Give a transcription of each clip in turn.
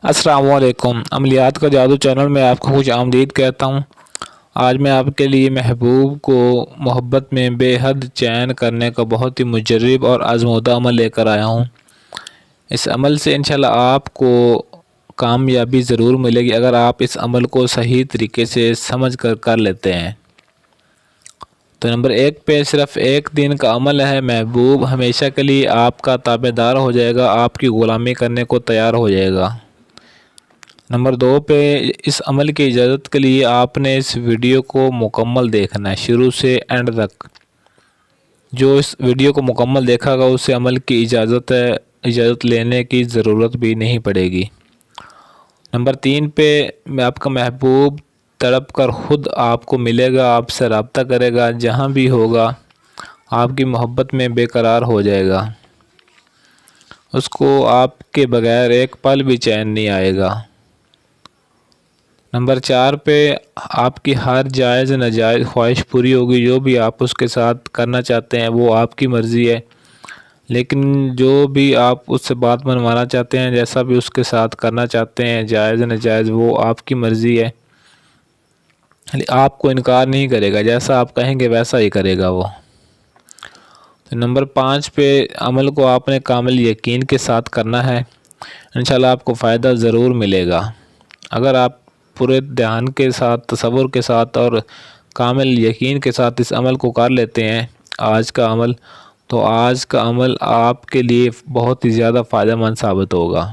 السلام علیکم۔ عملیات کا جادو چینل میں آپ کو خوش آمدید کہتا ہوں۔ آج میں آپ کے لیے محبوب کو محبت میں بے حد چین کرنے کا بہت ہی مجرب اور آزمودہ عمل لے کر آیا ہوں۔ اس عمل سے انشاءاللہ آپ کو کامیابی ضرور ملے گی اگر آپ اس عمل کو صحیح طریقے سے سمجھ کر لیتے ہیں۔ تو نمبر 1 پہ صرف ایک دن کا عمل ہے۔ محبوب ہمیشہ کے لیے آپ کا تابع دار ہو جائے گا، آپ کی غلامی کرنے کو تیار ہو جائے گا۔ نمبر 2 پہ اس عمل کی اجازت کے لیے آپ نے اس ویڈیو کو مکمل دیکھنا ہے، شروع سے اینڈ تک۔ جو اس ویڈیو کو مکمل دیکھا گا اسے عمل کی اجازت لینے کی ضرورت بھی نہیں پڑے گی۔ نمبر 3 پہ آپ کا محبوب تڑپ کر خود آپ کو ملے گا، آپ سے رابطہ کرے گا، جہاں بھی ہوگا آپ کی محبت میں بے قرار ہو جائے گا۔ اس کو آپ کے بغیر ایک پل بھی چین نہیں آئے گا۔ نمبر 4 پہ آپ کی ہر جائز ناجائز خواہش پوری ہوگی۔ جو بھی آپ اس کے ساتھ کرنا چاہتے ہیں وہ آپ کی مرضی ہے، لیکن جو بھی آپ اس سے بات منوانا چاہتے ہیں، جیسا بھی اس کے ساتھ کرنا چاہتے ہیں جائز ناجائز، وہ آپ کی مرضی ہے۔ آپ کو انکار نہیں کرے گا، جیسا آپ کہیں گے ویسا ہی کرے گا وہ۔ تو نمبر 5 پہ عمل کو آپ نے کامل یقین کے ساتھ کرنا ہے، انشاءاللہ آپ کو فائدہ ضرور ملے گا۔ اگر آپ پورے دھیان کے ساتھ، تصور کے ساتھ اور کامل یقین کے ساتھ اس عمل کو کر لیتے ہیں آج کا عمل، تو آج کا عمل آپ کے لیے بہت ہی زیادہ فائدہ مند ثابت ہوگا۔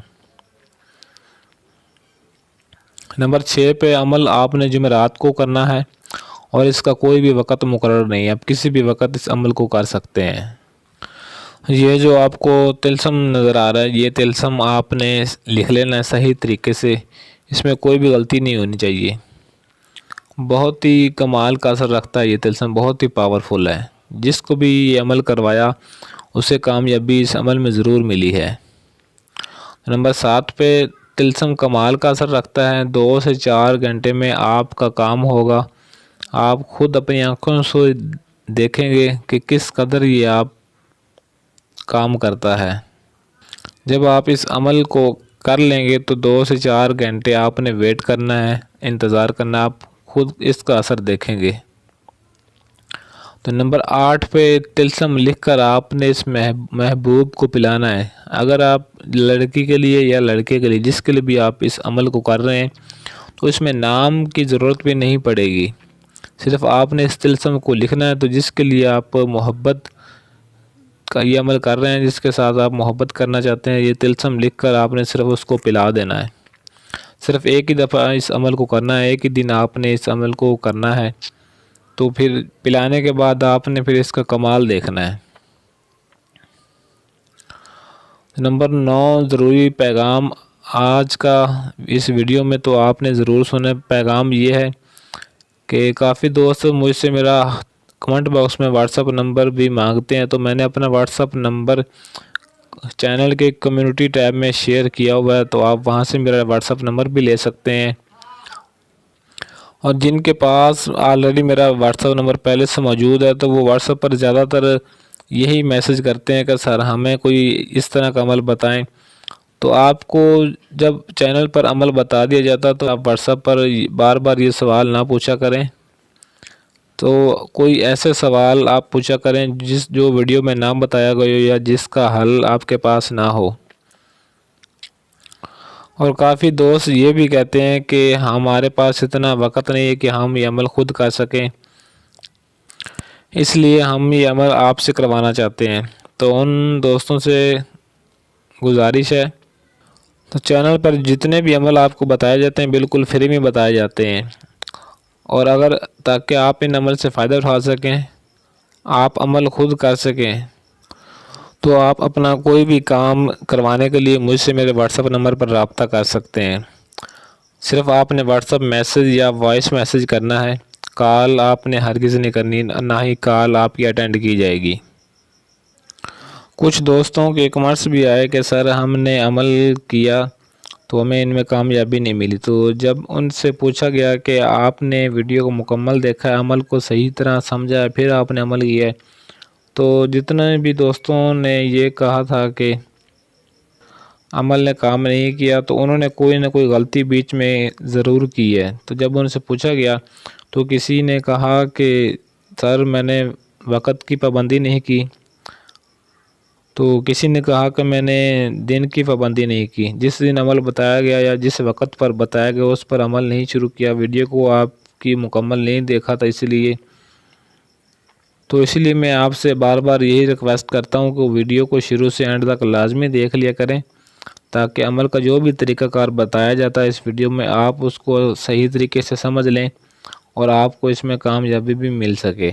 نمبر 6 پہ عمل آپ نے جمعرات کو کرنا ہے اور اس کا کوئی بھی وقت مقرر نہیں ہے، آپ کسی بھی وقت اس عمل کو کر سکتے ہیں۔ یہ جو آپ کو طلسم نظر آ رہا ہے، یہ طلسم آپ نے لکھ لینا ہے صحیح طریقے سے، اس میں کوئی بھی غلطی نہیں ہونی چاہیے۔ بہت ہی کمال کا اثر رکھتا ہے یہ طلسم، بہت ہی پاورفل ہے۔ جس کو بھی یہ عمل کروایا اسے کامیابی اس عمل میں ضرور ملی ہے۔ نمبر 7 پہ طلسم کمال کا اثر رکھتا ہے۔ 2 سے 4 گھنٹے میں آپ کا کام ہوگا۔ آپ خود اپنی آنکھوں سے دیکھیں گے کہ کس قدر یہ آپ کام کرتا ہے۔ جب آپ اس عمل کو کر لیں گے تو 2 سے 4 گھنٹے آپ نے ویٹ کرنا ہے، انتظار کرنا، آپ خود اس کا اثر دیکھیں گے۔ تو نمبر 8 پہ طلسم لکھ کر آپ نے اس محبوب کو پلانا ہے۔ اگر آپ لڑکی کے لیے یا لڑکے کے لیے، جس کے لیے بھی آپ اس عمل کو کر رہے ہیں، تو اس میں نام کی ضرورت بھی نہیں پڑے گی، صرف آپ نے اس طلسم کو لکھنا ہے۔ تو جس کے لیے آپ محبت کا یہ عمل کر رہے ہیں، جس کے ساتھ آپ محبت کرنا چاہتے ہیں، یہ طلسم لکھ کر آپ نے صرف اس کو پلا دینا ہے۔ صرف ایک ہی دفعہ اس عمل کو کرنا ہے، ایک ہی دن آپ نے اس عمل کو کرنا ہے، تو پھر پلانے کے بعد آپ نے پھر اس کا کمال دیکھنا ہے۔ نمبر 9 ضروری پیغام آج کا اس ویڈیو میں تو آپ نے ضرور سنا۔ پیغام یہ ہے کہ کافی دوست مجھ سے میرا کمنٹ باکس میں واٹس اپ نمبر بھی مانگتے ہیں، تو میں نے اپنا واٹس اپ نمبر چینل کے کمیونٹی ٹیب میں شیئر کیا ہوا ہے، تو آپ وہاں سے میرا واٹس اپ نمبر بھی لے سکتے ہیں۔ اور جن کے پاس آلریڈی میرا واٹس اپ نمبر پہلے سے موجود ہے، تو وہ واٹس اپ پر زیادہ تر یہی میسج کرتے ہیں کہ سر ہمیں کوئی اس طرح کا عمل بتائیں۔ تو آپ کو جب چینل پر عمل بتا دیا جاتا تو آپ واٹس اپ پر بار بار یہ سوال نہ پوچھا کریں، تو کوئی ایسے سوال آپ پوچھا کریں جو ویڈیو میں نہ بتایا گیا ہو یا جس کا حل آپ کے پاس نہ ہو۔ اور کافی دوست یہ بھی کہتے ہیں کہ ہمارے پاس اتنا وقت نہیں ہے کہ ہم یہ عمل خود کر سکیں، اس لیے ہم یہ عمل آپ سے کروانا چاہتے ہیں۔ تو ان دوستوں سے گزارش ہے، تو چینل پر جتنے بھی عمل آپ کو بتائے جاتے ہیں بالکل فری میں بتائے جاتے ہیں، اور اگر تاکہ آپ ان عمل سے فائدہ اٹھا سکیں، آپ عمل خود کر سکیں، تو آپ اپنا کوئی بھی کام کروانے کے لیے مجھ سے میرے واٹس اپ نمبر پر رابطہ کر سکتے ہیں۔ صرف آپ نے واٹس اپ میسج یا وائس میسج کرنا ہے، کال آپ نے ہرگز نہیں کرنی، نہ ہی کال آپ کی اٹینڈ کی جائے گی۔ کچھ دوستوں کے کمنٹس بھی آئے کہ سر ہم نے عمل کیا تو ہمیں ان میں کامیابی نہیں ملی، تو جب ان سے پوچھا گیا کہ آپ نے ویڈیو کو مکمل دیکھا ہے، عمل کو صحیح طرح سمجھا ہے، پھر آپ نے عمل کیا ہے، تو جتنے بھی دوستوں نے یہ کہا تھا کہ عمل نے کام نہیں کیا تو انہوں نے کوئی نہ کوئی غلطی بیچ میں ضرور کی ہے۔ تو جب ان سے پوچھا گیا تو کسی نے کہا کہ سر میں نے وقت کی پابندی نہیں کی، تو کسی نے کہا کہ میں نے دن کی پابندی نہیں کی۔ جس دن عمل بتایا گیا یا جس وقت پر بتایا گیا اس پر عمل نہیں شروع کیا، ویڈیو کو آپ کی مکمل نہیں دیکھا تھا اس لیے میں آپ سے بار بار یہی ریکویسٹ کرتا ہوں کہ ویڈیو کو شروع سے اینڈ تک لازمی دیکھ لیا کریں، تاکہ عمل کا جو بھی طریقہ کار بتایا جاتا ہے اس ویڈیو میں آپ اس کو صحیح طریقے سے سمجھ لیں اور آپ کو اس میں کامیابی بھی مل سکے۔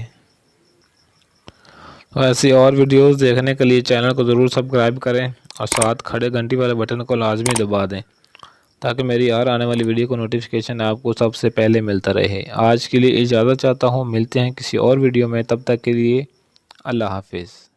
ایسی اور ویڈیوز دیکھنے کے لیے چینل کو ضرور سبسکرائب کریں اور ساتھ کھڑے گھنٹی والے بٹن کو لازمی دبا دیں، تاکہ میری ہر آنے والی ویڈیو کو نوٹیفیکیشن آپ کو سب سے پہلے ملتا رہے۔ آج کے لیے اجازت چاہتا ہوں، ملتے ہیں کسی اور ویڈیو میں، تب تک کے لیے اللہ حافظ۔